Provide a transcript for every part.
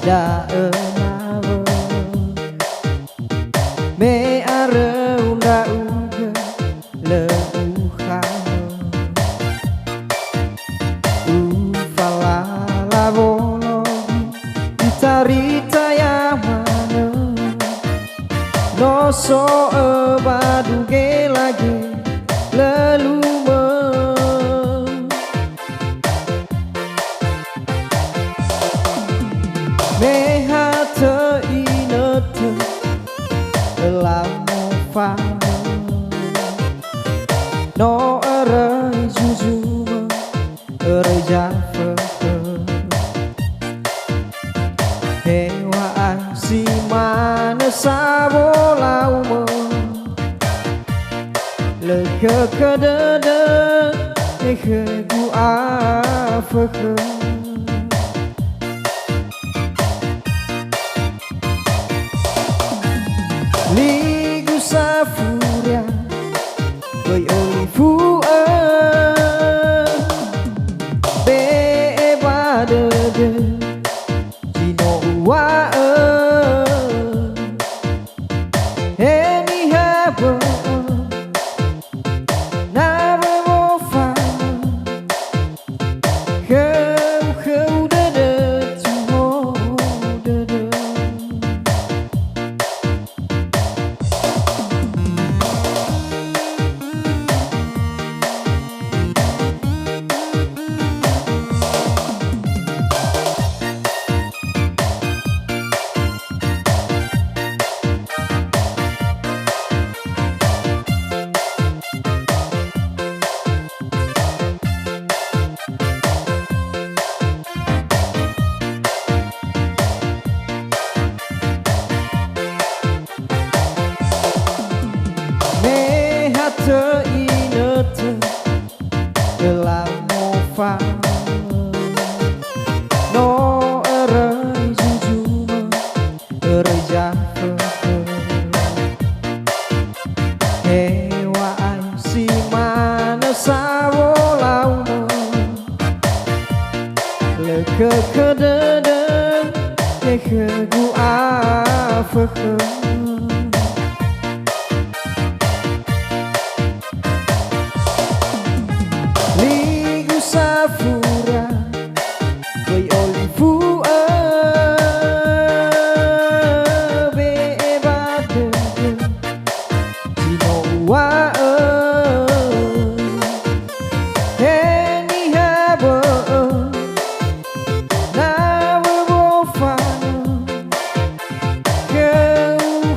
da enawe me are unda uga leuhane ufala lavolo ditarita ya mana no so baduge lagi lelume mehate inete lamo fame no ere jujuma ere jafe hewa si mana sabolaume le kedede gu afeke ligu safuria koi olifu be badede jino wa eni habo never will find who did it to hold it te inete lamo fame no ere jujuma ere jafe hewa si mana sabolaume le kedede gu afeke ligu safura koi olifu be badede jino wa eni habo never will find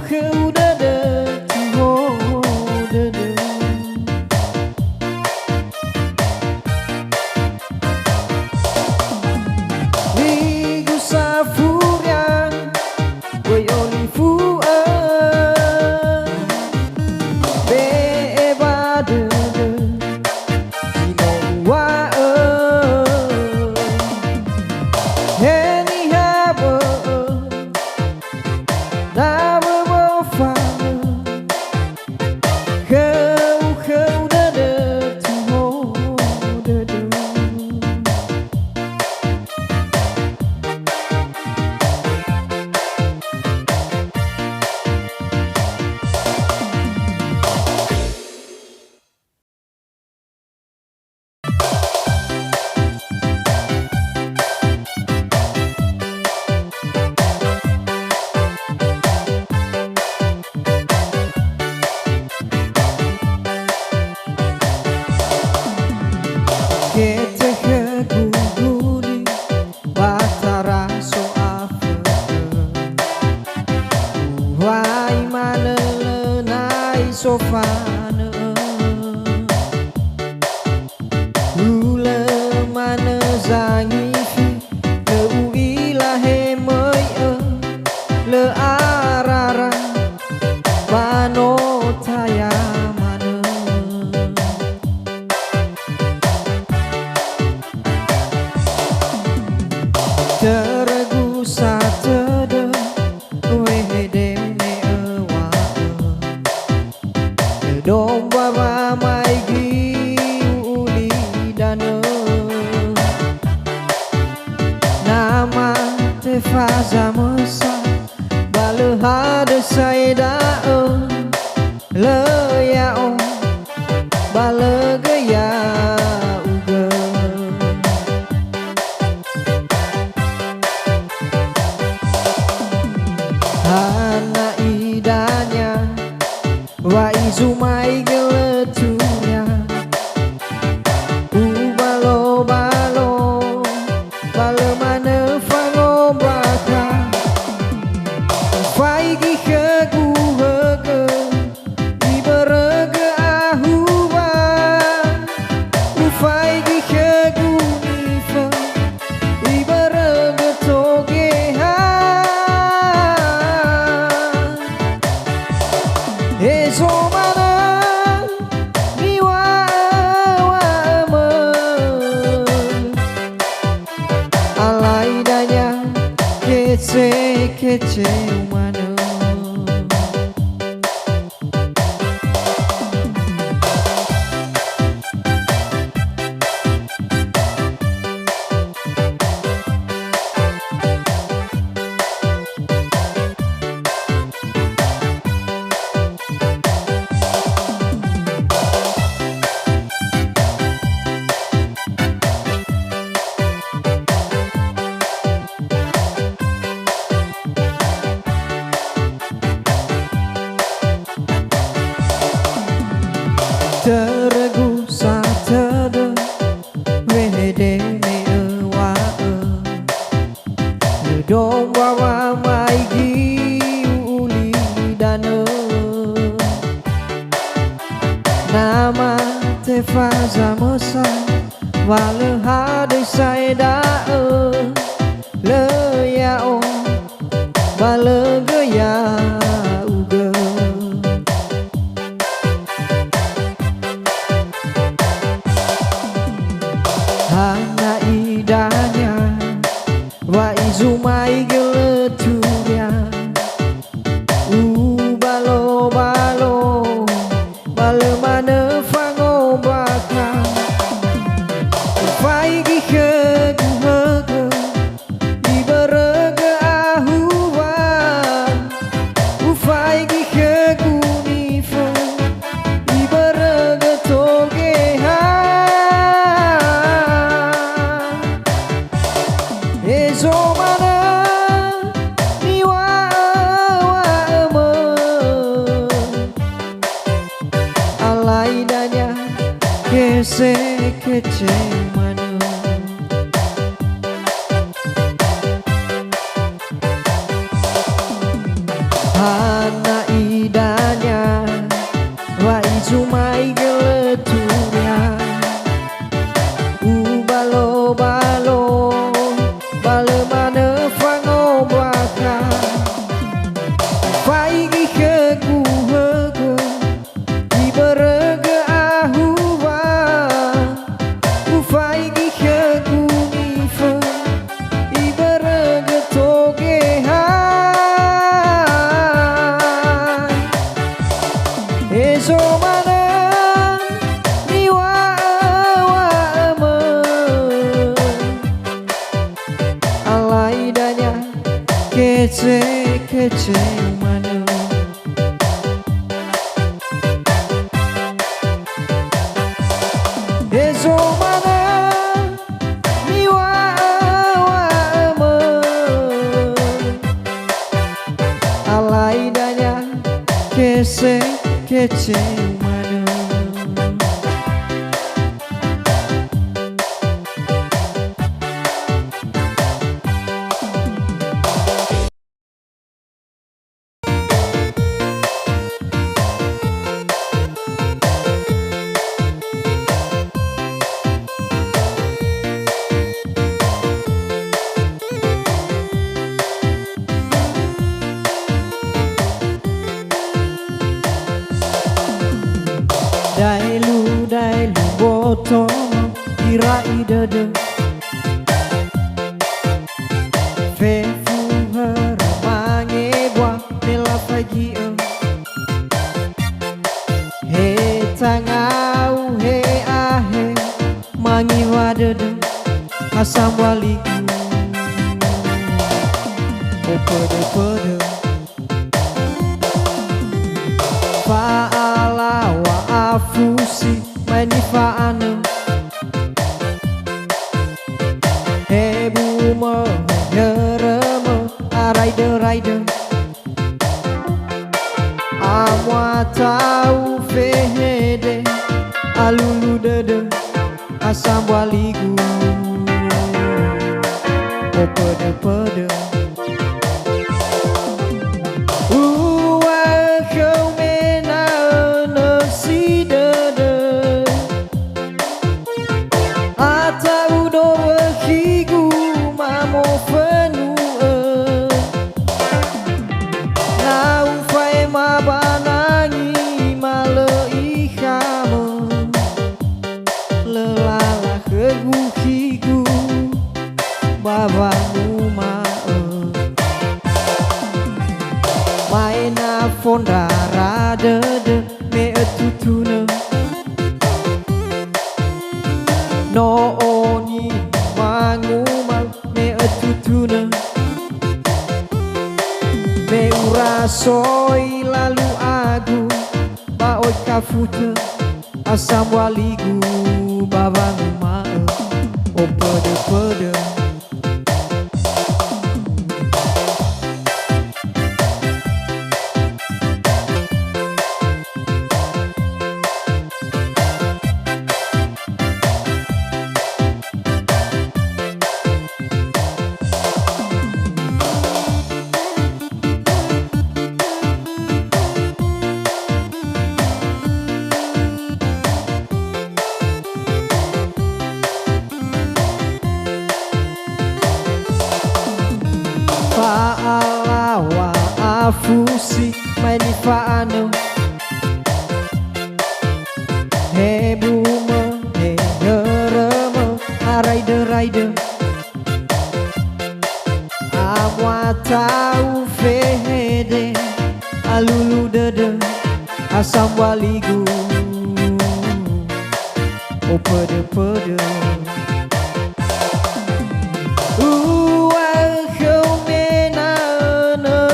who did it to hold it ligu safurian koi olifu be badede jino wa eni habo never will find who did it to hold it ketehe guguni batara so afeke wai mana lenai sofane ule mana zangifi le uilahe moi le arara bano taya mana teregu satede wehede me ewa domba ba mai gi uli dana nama te faz a moça balehade saida le ya balegaya uga hana idanya wa izumai geletunya ubalo balo balo mana fango baka faigi hegu hege iberege ahuwa ufaigi hegu nifa iberege togeha ezo mana niwa wa alaidanya kece kece umano teregu satada wehede me wa dong bawa maigi uli dana nama te faz a moça balehade saida le ya balegaya uga hana idanya wa izumai geletunya ubalo balo balo mana fango baka faigi hegu hege iberege ahuwa ufaigi hegu nifa iberege togeha ezo mana niwa wa alaidanya kese kece mana hana idanya wa izumai geletunya ubalo balo balo mana fango baka faigi hegu hege iberege ahuwa ufaigi hegu nifa iberege togeha ezo mana niwa wa alaidanya kece kece umano ezo mana niwa wa alaidanya kece kece umano dailu botono ira idede fe fuhar mange bwa nela pagi he tangau he ahe mangi wadede asam waliku rider Amwa tau fehede Alulu dede Asam waligu O pede pede Uwa kau mena nasi dede Atau do higu mamo fenu Nau fai mabanangi male ikhamu Lelala kegu higu babamu Maina fondara dede me etutune No oni manguma me etutune Me urasoi lalu agu Baoi kafute asam waligu babangu mae O pede pede Fa'alawa afusi maini fa'ano Hebume hereme araide Amwa tau fehede Alulu dede asam waligu O pede pede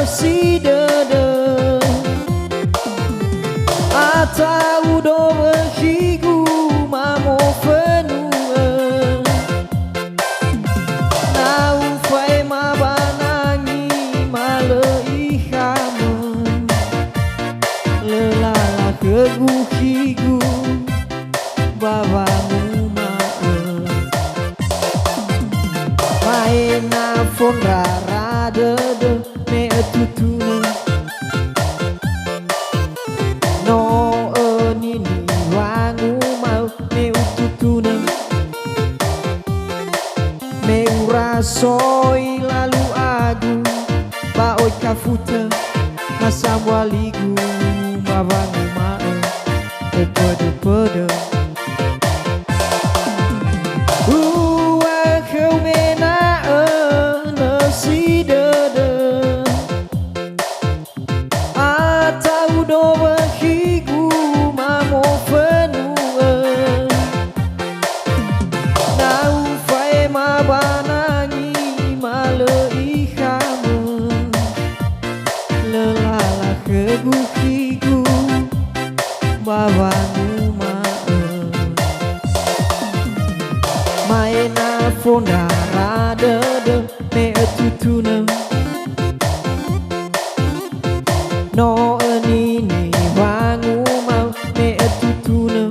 Si dede Atau do higu mamo fenu Nau fai mabanangi male ikhamu Lelala kegu higu babamu Maina fondara dede me etutune No nini wangu mau me ututune Me urasoi lalu agu Baoi kafute asam waligu babangu mae O pede pede Uwa kau mena nasi dede Atau do higu mamo fenu Nau fai mabanangi male ikhamu Lelala kegu higu babangu mae Maina fondara dede me etutune No nini wangu mau me etutune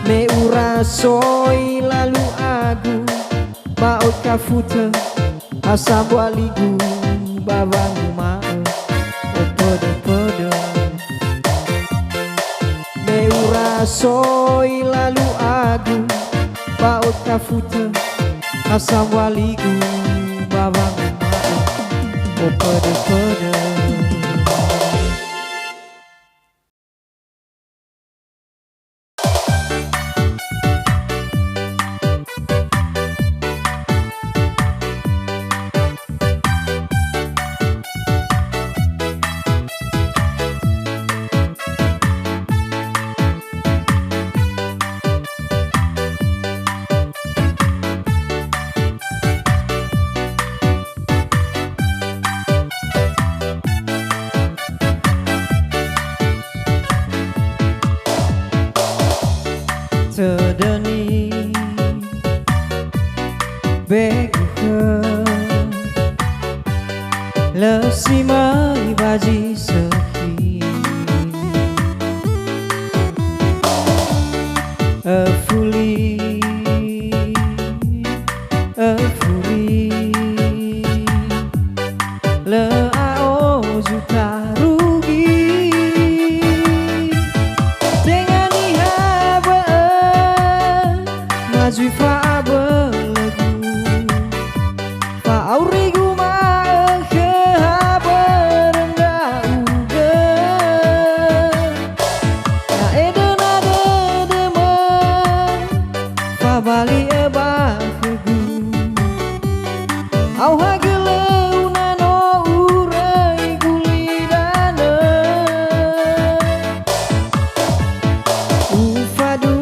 Me urasoi lalu agu Baoi kafute asam waligu babangu mae O pede pede Me urasoi lalu agu Baoi kafute asam waligu babangu mae O pede pede sedeni beguke lỡ si mai và gì sợ khi ở Fuli lỡ ao juta rugi dengan iha maju fa berlagu fa aurigu ma ke haberenda uga na edena de ma fa bali eba kegu au hagelau nano urai gulidana ufadu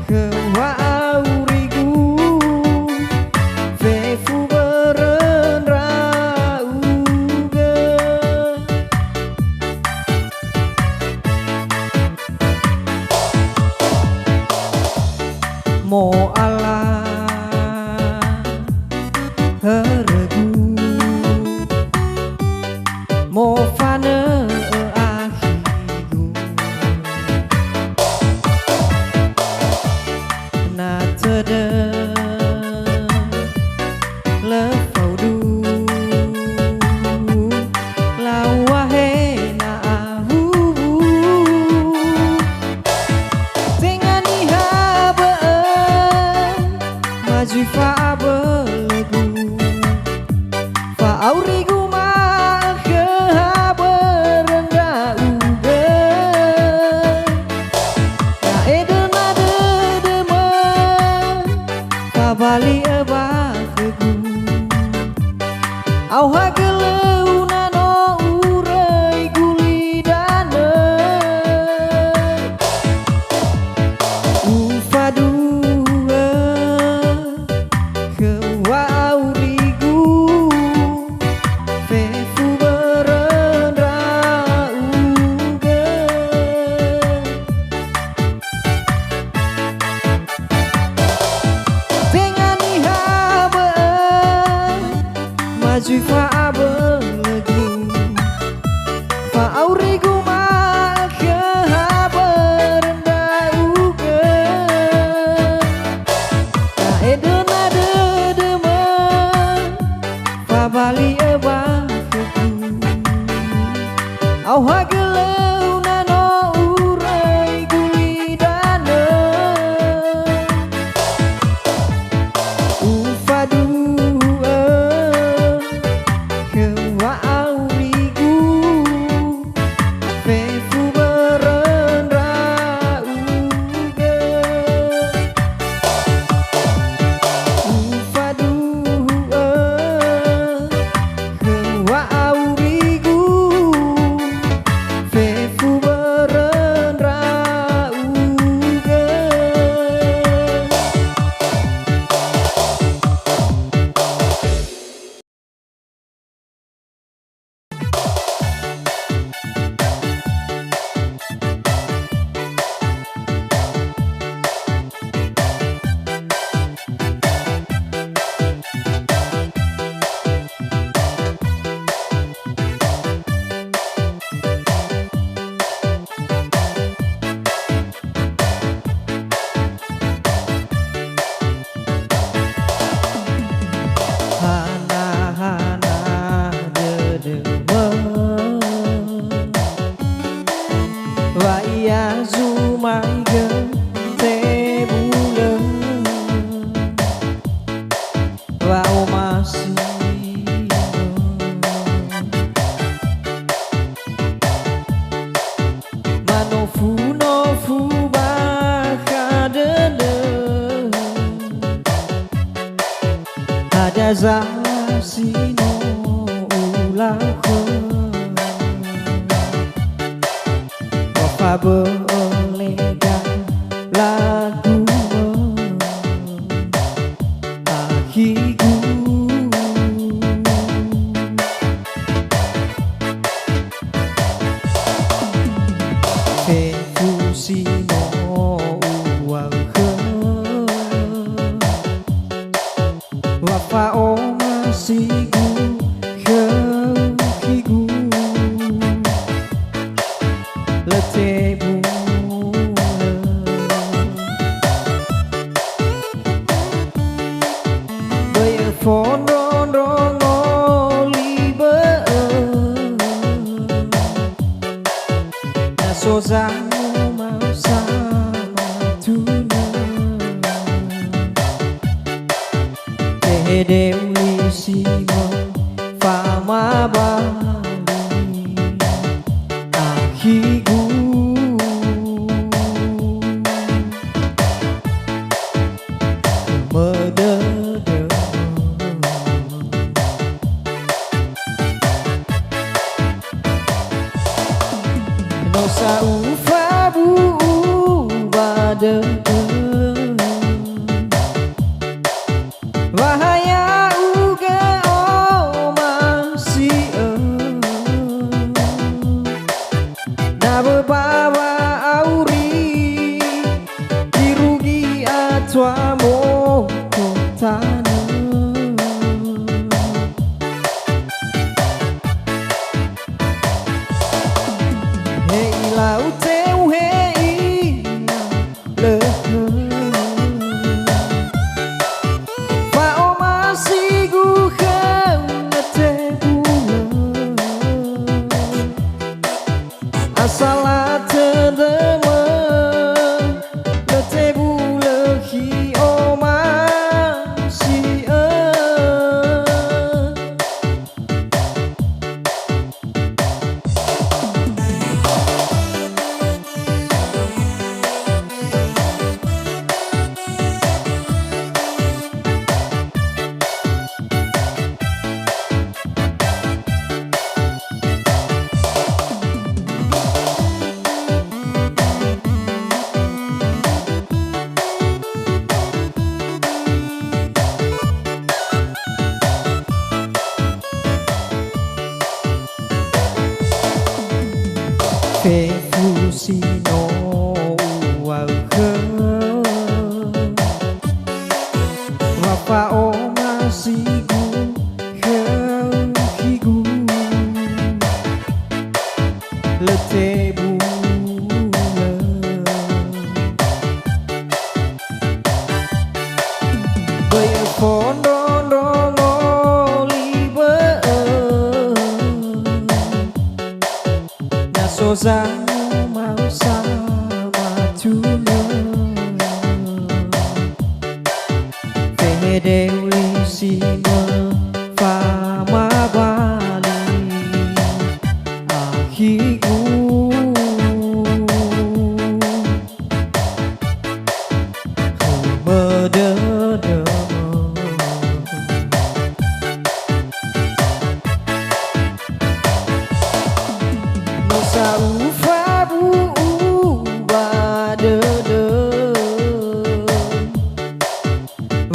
kewa aurigu vefu berenra uga mo ala heregu mo fane akhigu na tede le phau du la wa he na ahu dengan iha be maju fa berlagu fa aurigu ma ke haberenda uga na edena de ma fa bali eba kegu au hagelau nano urai gulidana ufadu kewa aurigu vefu berenra uga dengan iha maju fa berlagu fa aurigu ma ke haberenda uga na edena de ma fa bali eba kegu au hagelau nano urai gulidana ufadu kewa aurigu vefu berenra uga ufadu kewa aurigu vefu berenra uga hana de ma wa iya zumai ge te bulan wa masih manofu nofu bakadele ada zasino ulako wafa belega lagu akigu fusino wafa o masihku kekiku letebu bayar phone ron ron olive na so zangu mau sama tuna Dewi Simon Fama Bali Akiku Medede Nosa ufa bu bade Wahaya uga o masih na bebawa auri dirugi atwa mo kotana hei lau teu hei le Salah terdengar letebu lehi o masih Fusino walke Wapa o masigu kekigu letebu bayar phone ron ron olive so zangu mau sama tuna Dewi Simon Fama Bali Akiku Medede Nosa ufa bu badede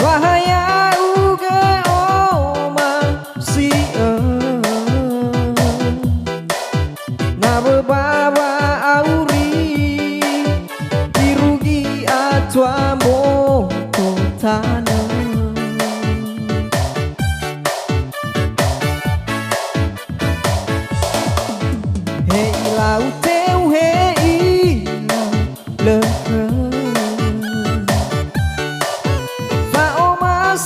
Wahaya uga o masih na bebawa auri dirugi atwa mo kotana hei lau teu hei le fa o mas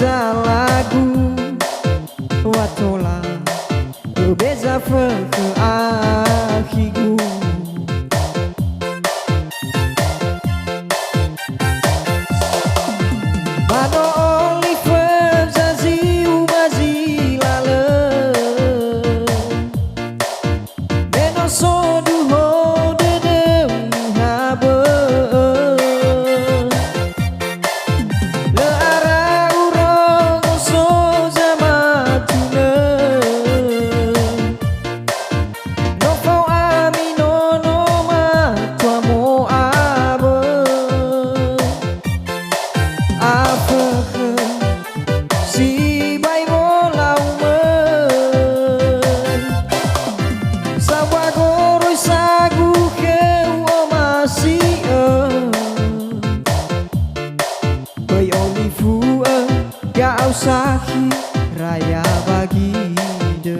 baza lagu watola beza ke akigu Mano Oliver zazi ubazi lale Meno sodu ho dede habe Le ara urong so zamatune No fau amino no ma tuamo abe si bay bolau men sawa goroy sagu keu o masih bay olifu ya usahi raya bagi de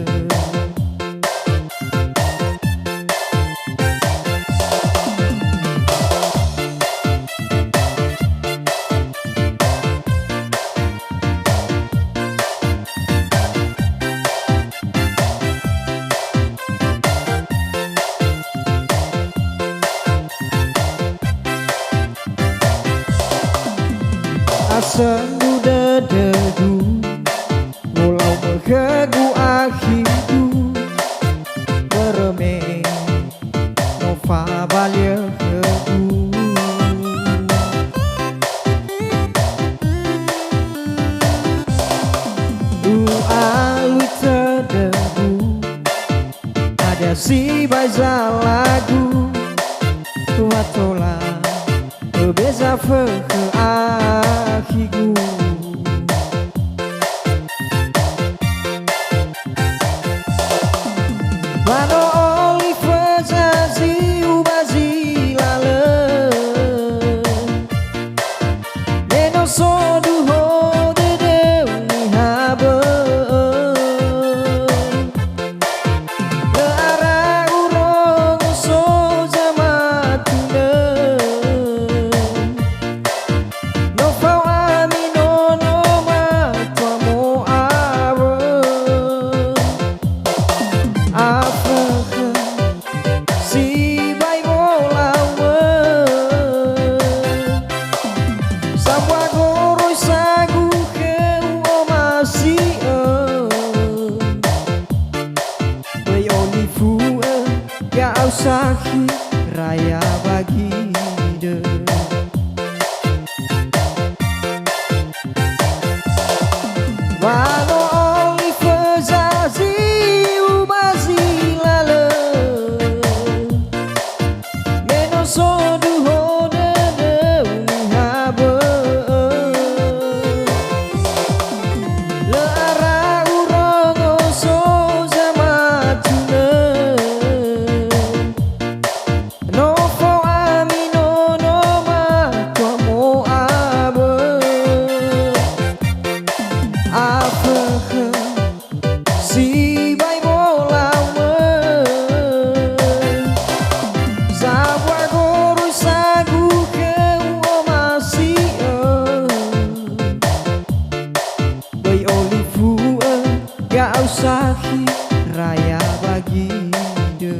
Asendu dededu Mulau berkegu akhirku Bereme Nova balia kegu Alui terdebu Ada si baza lagu Watola Beza ke akigu Mano Oliver zazi ubazi lale Neno sodu ho dede unihabe Le ara urong so zamatune No fau amino no ma tuamo abe Afrika si bay bolau men Sawa goroy sagu keu o masih Bay olifu ya usahi raya bagi de Mano Oliver zazi ubazi lale Meno sodu ho dede unihabe Le ara urong so zamatune No fau amino no ma tuamo abe Afrika si bay bolau men Sawa goroy sagu keu o masih Bay olifu ya usahi raya bagi de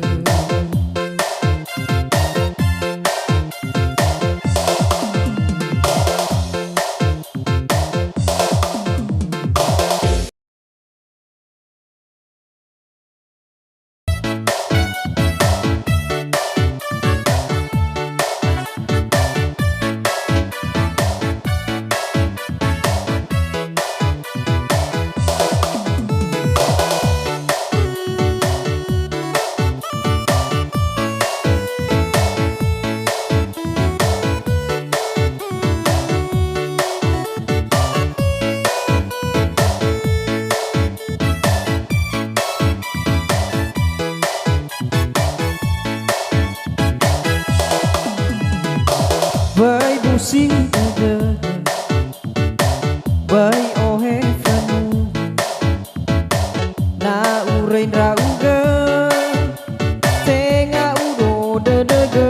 Bay busing dede Bay ohe fanu Na urein rauge Tenga udo dedege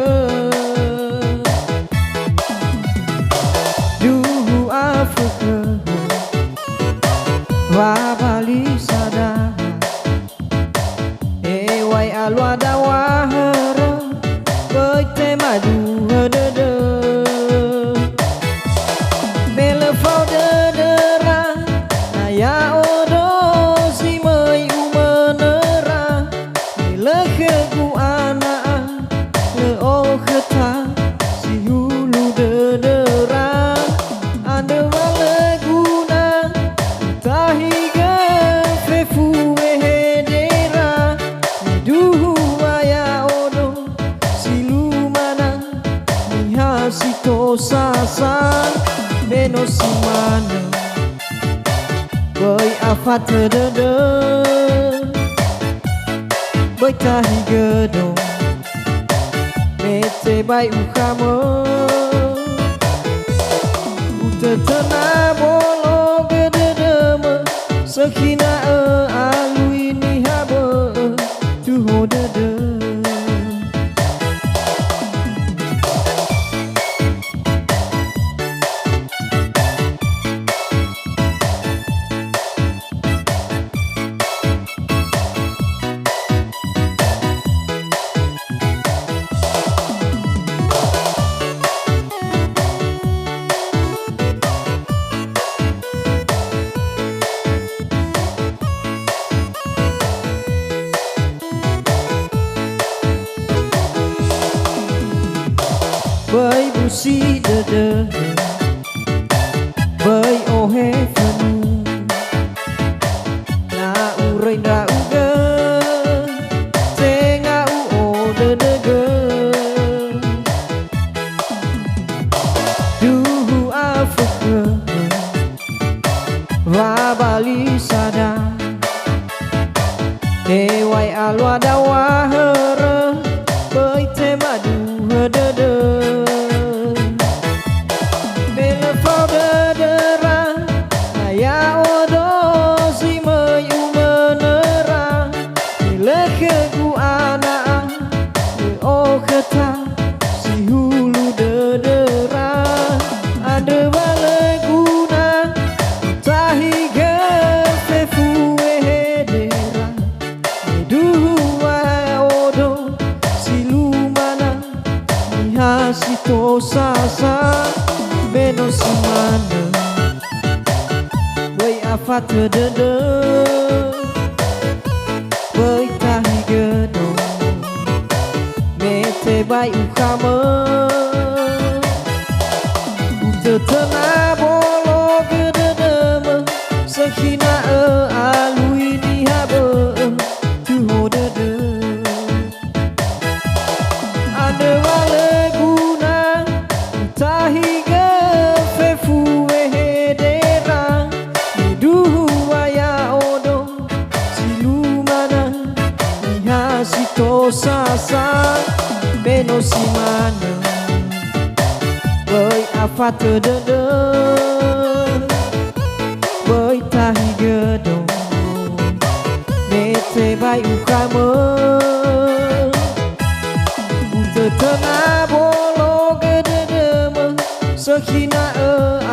Duhu Afrika madu hedede Bele phao dedera Naya odo si mei umenera Bele khegu ana Le o kheta si hulu dedera Ande wale guna Tahiga fefu ehedera Miduhu aya odo silumana Mihasito sasan Beno simana Bởi afat dedede Bởi tahiga do Mete bai ukama Utetena bolo gededeme Sekhina alui ni habe Tuho dede Bởi busi dede Bởi ohe fanu Na urai na uge Tenga u dede ge Duhu afeke Va bali sada Dewai alwa dawa here Bởi te madu hedede Si hulu dedera Ada wale guna Tahiga fefu ehedera Meduhu odo silumana Mihasito sasa Beno simana Bởi afat dedede Bởi tahiga do Mete bai ukama Utetena bolo gededeme Sekhina alui ni habe Tuho dede Ade wale guna Tahiga fefu ehedera Miduhu aya odo silumana Mihasito sasa Beno simana Bởi afat dedede Bởi tahiga do Mete bai ukama Utetena bolo gededeme Sekhina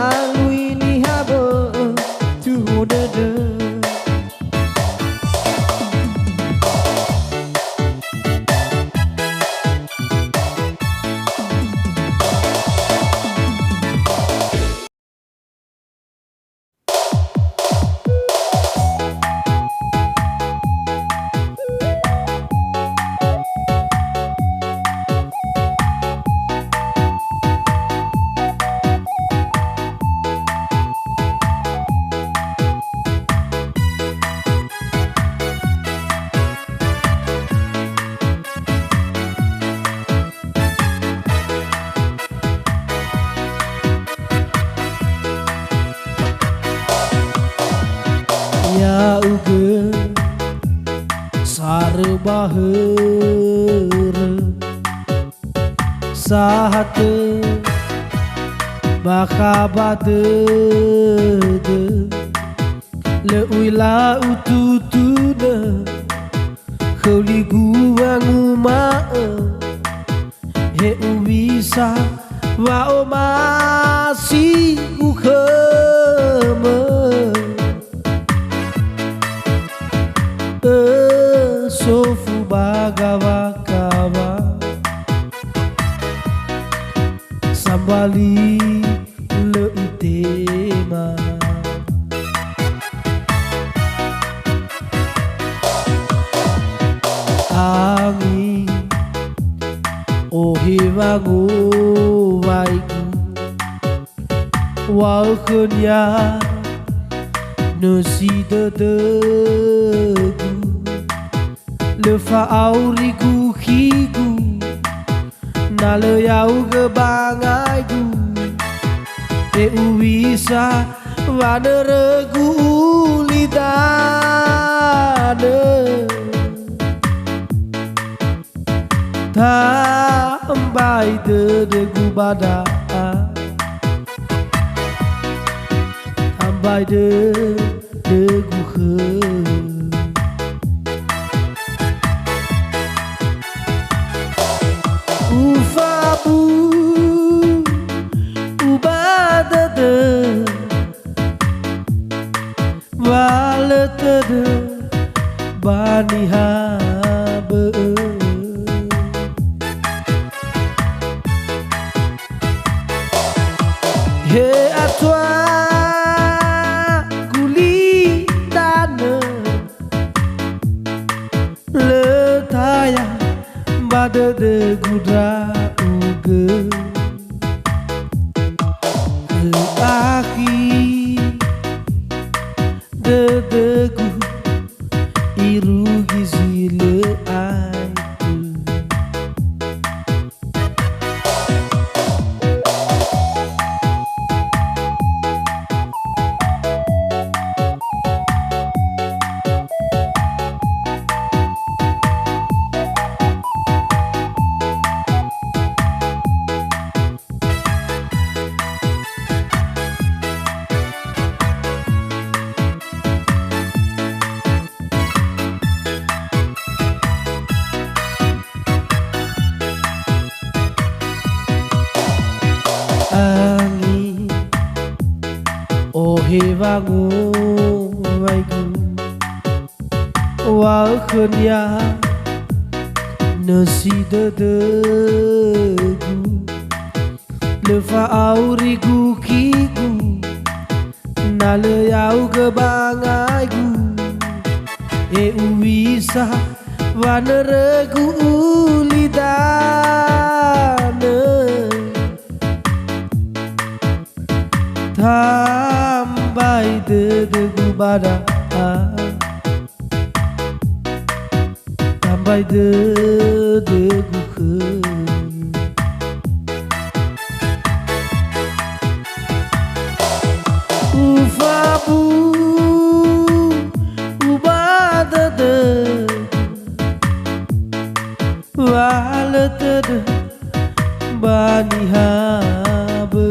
alui ni habe Tuho dede Ya uge sare bahere sahate bakabade le uila ututude kholi guanguma he uwisa wa omasi ukhama sofu bagava kava kembali le tema angin ohe wangu waiku wau kenya nasi dedegu lefa auriku higu nale yau gebangaiku e uwisa waneregu lidane tambai dedegu bada tambai dedegu he ufabu ubadade waletede bani habe he atwa guli dane letaya badade gudra uge aki dedegu iru gizile aitu angin ohe wangu waiku wau kenya nasi dedegu lefa auriku kiku nale yau gebangaiku e uwisa waneregu lidane tambai dedegu bada tambai dedegu he ufabu ubadade waletede bani habe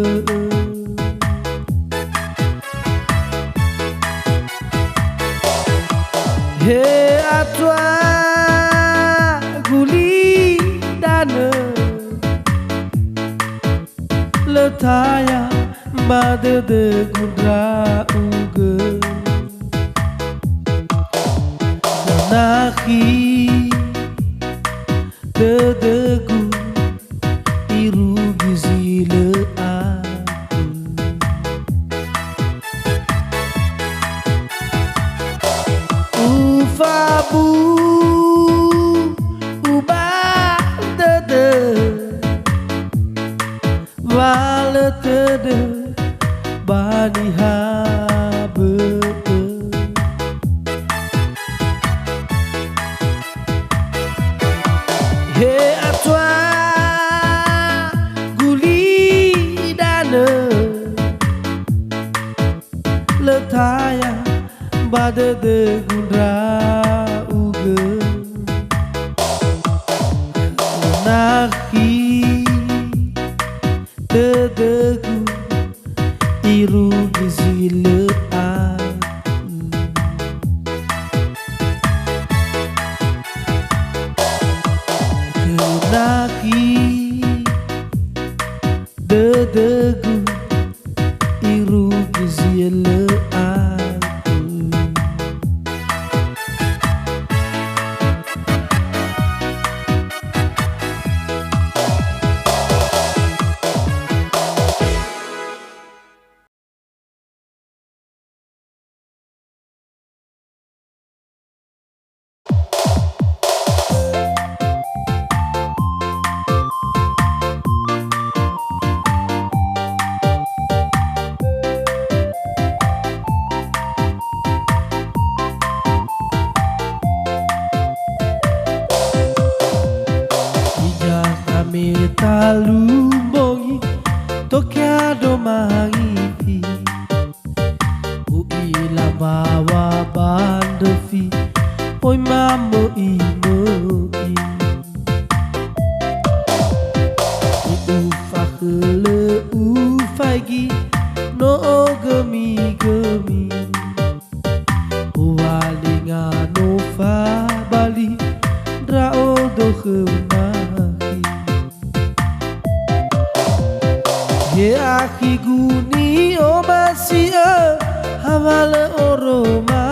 he atwa guli dane letaya badede gudra uge nanahi dedegu iru gizile aku ufabu ubadede waletede bani habe he atwa guli dane letaya badede gudra uge nahi dedegu iru gizile aku nahi dedegu iru gizile aku talumbongi tokiado mangipi uila bawa bandefi oi mamo imo ufakele ufagi no gemi gemi uwalinga no fa bali rao do khemaki ye aki guni o masia havale oroma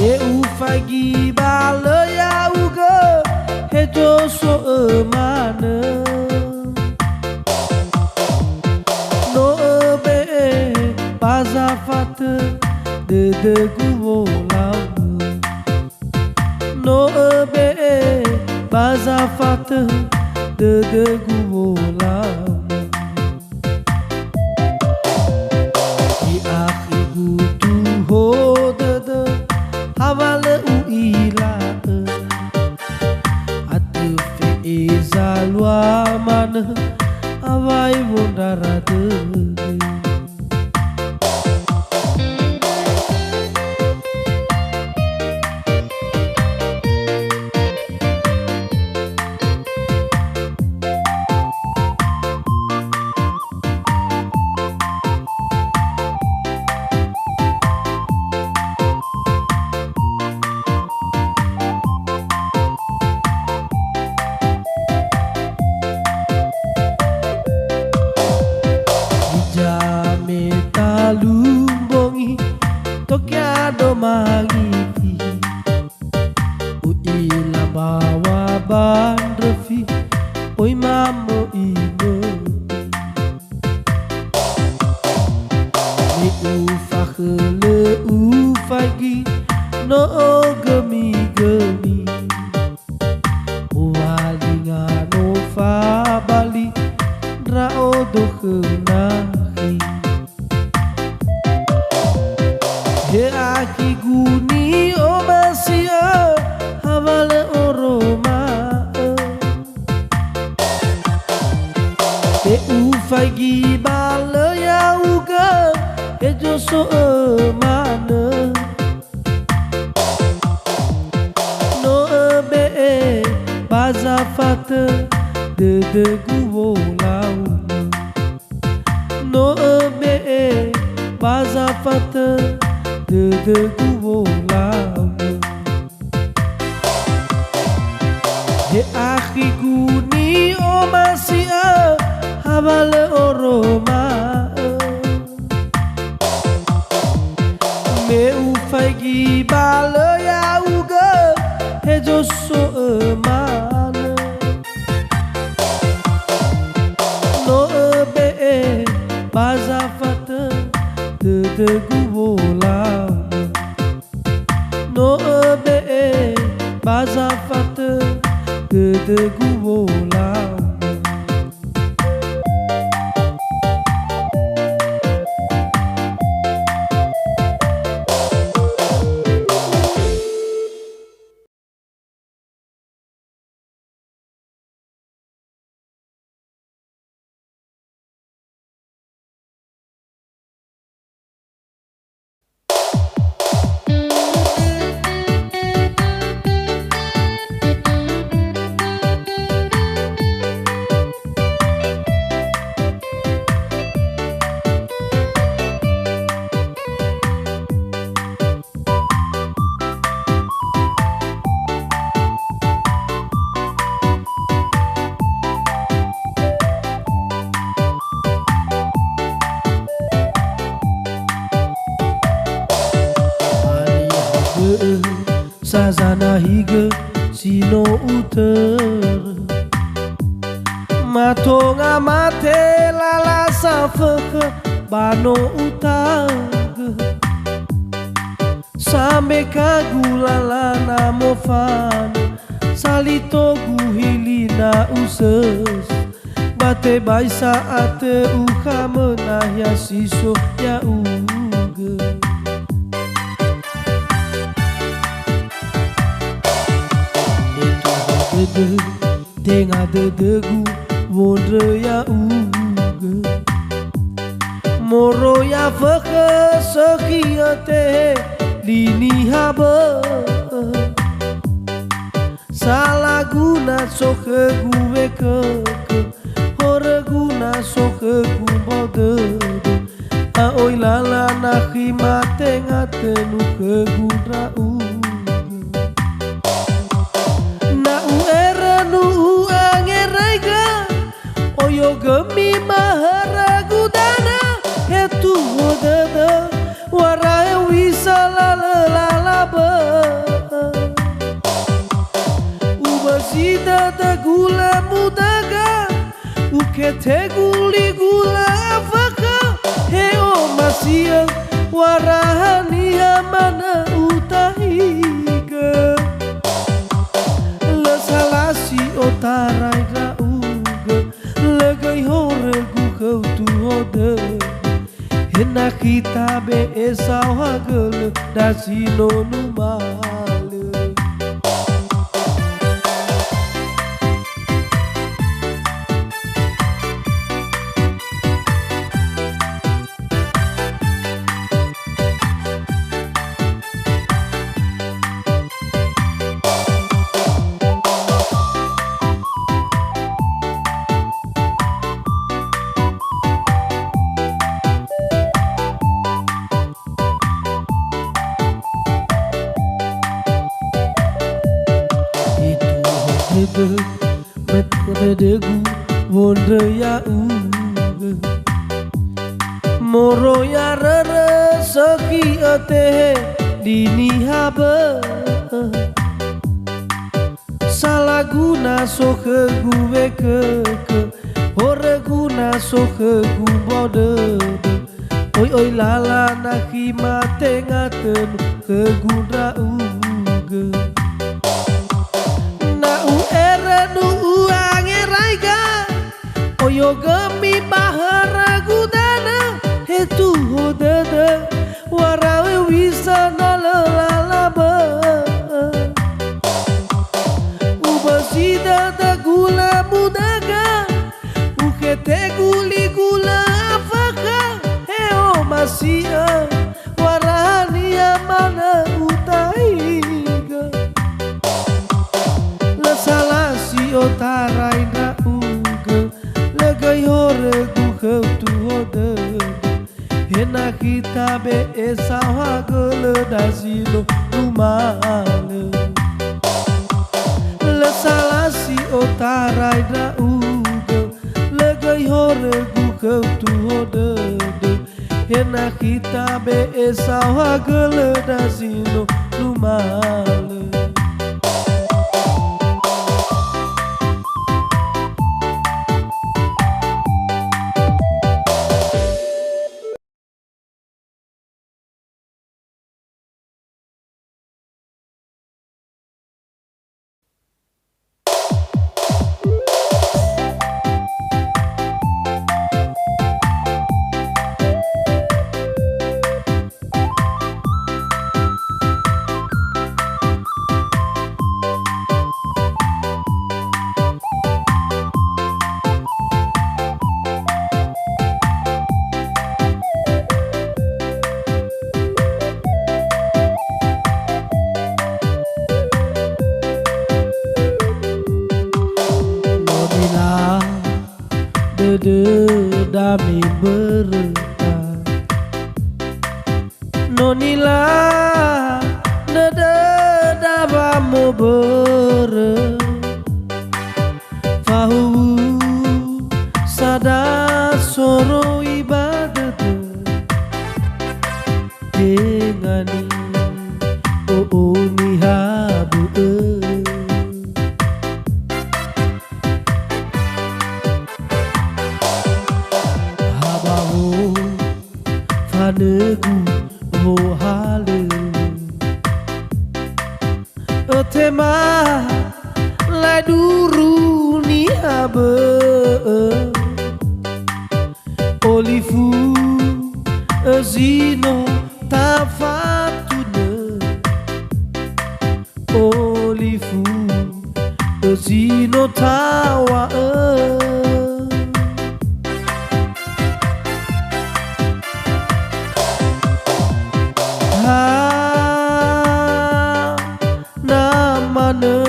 ye ufagi bale ya uga hejo so emane no be bazafate de guvolau no be bazafate de guvolau di akhigu tu ho de havale uila atu fe ezalwa mana avai vondara de talumbongi tokiado mangipi uila bawa bandrefi oi mamo imo ni ufakele ufagi no gemi gemi uwalinga no fa bali rao do khenahi ye aki guni o masia havale oroma te ufagi bale ya uga ejo so emane no be bazafate de guvolau no be bazafate de guvolau ye akhi guni o masia havale oroma me ufagi bale ya uga hejo so emane no be bazafate de guvolau no be bazafate de guvolau sazana higa sino uter matonga mate lala safaka bano utaga sambe kagulala namofano salito guhilina uses bate baisa ate ukamena ya siso ya uge dede tengah dedegu wondre ya uge moro ya feke sekiate lini habe salah guna soke gue ke hore guna soke gue dede aoi lala nakhi mate ngatenu ke gudra Oyo gemi mahara gudana hetu hodada warae wisala lalaba ubasida da gula mudaga ukete guli gula afaka heo masia warahani mana utahiga lesalasi otarai Hena kita be esau hagel dasino numale Medegu wondre ya uge moro ya rere seki ate dini habe salah guna soke gue ke hore guna soke gue bode oi lala nakhi mate ngaten ke gudra uge Oyo gemi bahara gudana hetu hodada warawe wisana lalaba ubasida da gula mudaga ukete guli gula afaka heo masia warahani mana utaiga lesalasi otaraina hore gu tu hode hena kita be esa hagel dasino numale le salasi otarai da uge legai hore gu tu hode hena kita be esa hagel dasino numale Dede dami berta nonila dede dabamu bere fahu sada soro ibadat dengani oh ni habu Negu ho hale tema la duru ni habe olifu zino tafatune olifu Zino tawa namane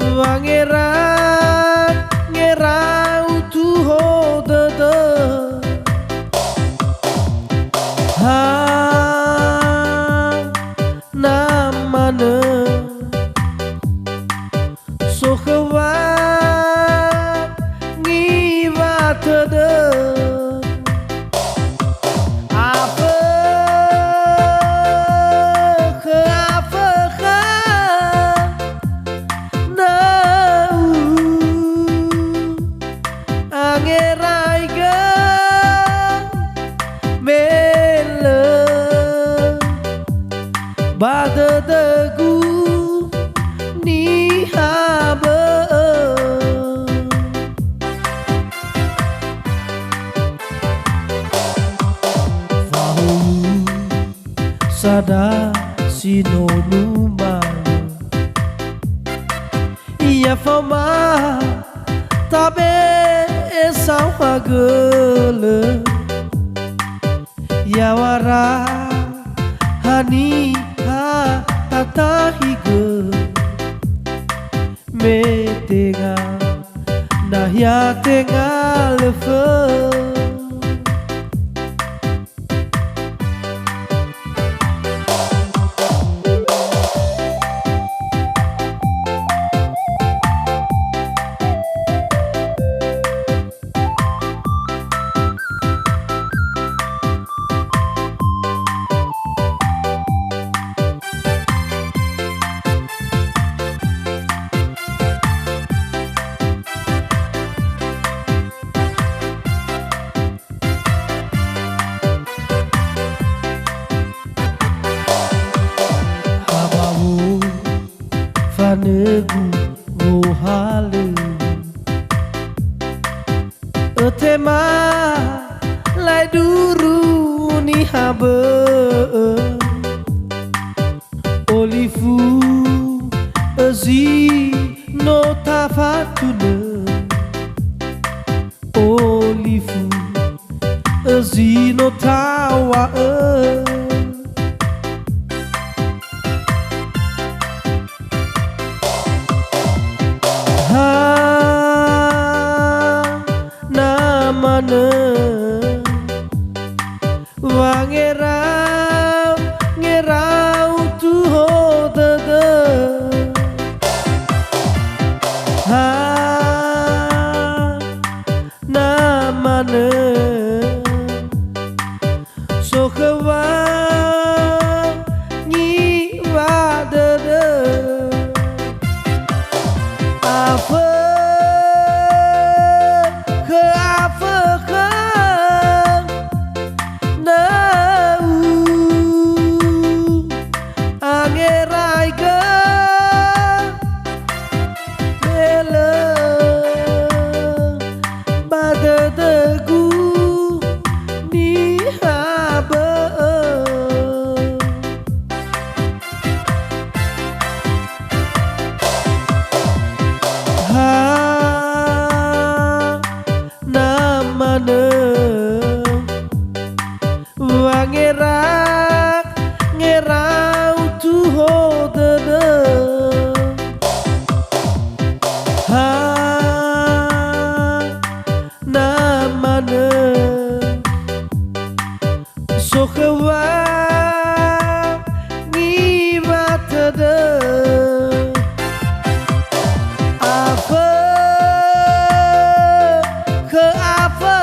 wangeran ngerau tuho dede namane sokhwat ngiwat dede Bada degu ni habe Fahu sada sinonu malu Ia fama tabe esau hagele Yawara hani tata higa me tenga na ya tenga lefe Negu rohale Etema lai duru ni habe Olifu ezi no tafatune Olifu ezi no tawa namane wangerau ngerau tuho dede namane sokhwa nyiwa dede apa wangerak ngerau tuho dede namane sokhwa ngiwat dede apa ke apa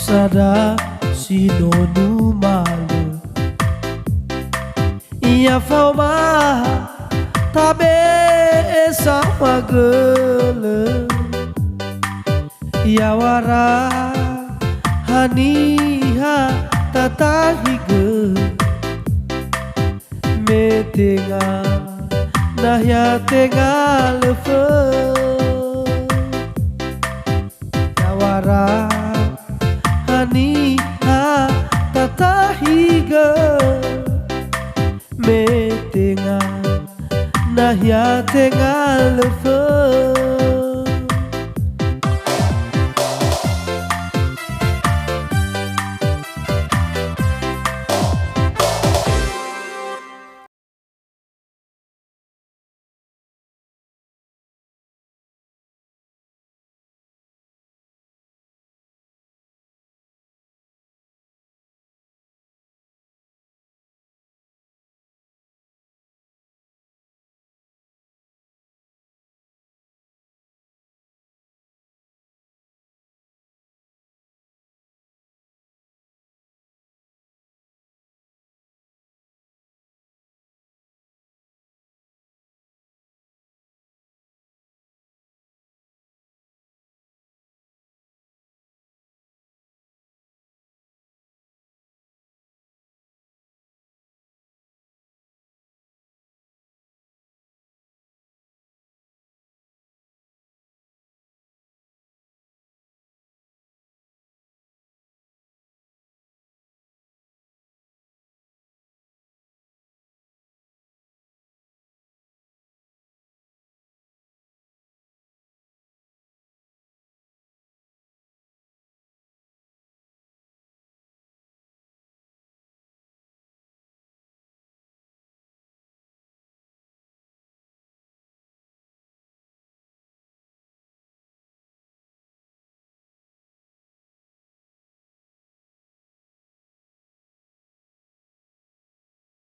sada sinonu malu Ia fama tabe esa magele Yawara haniha tatahiga me tenga nah ya tenga lefe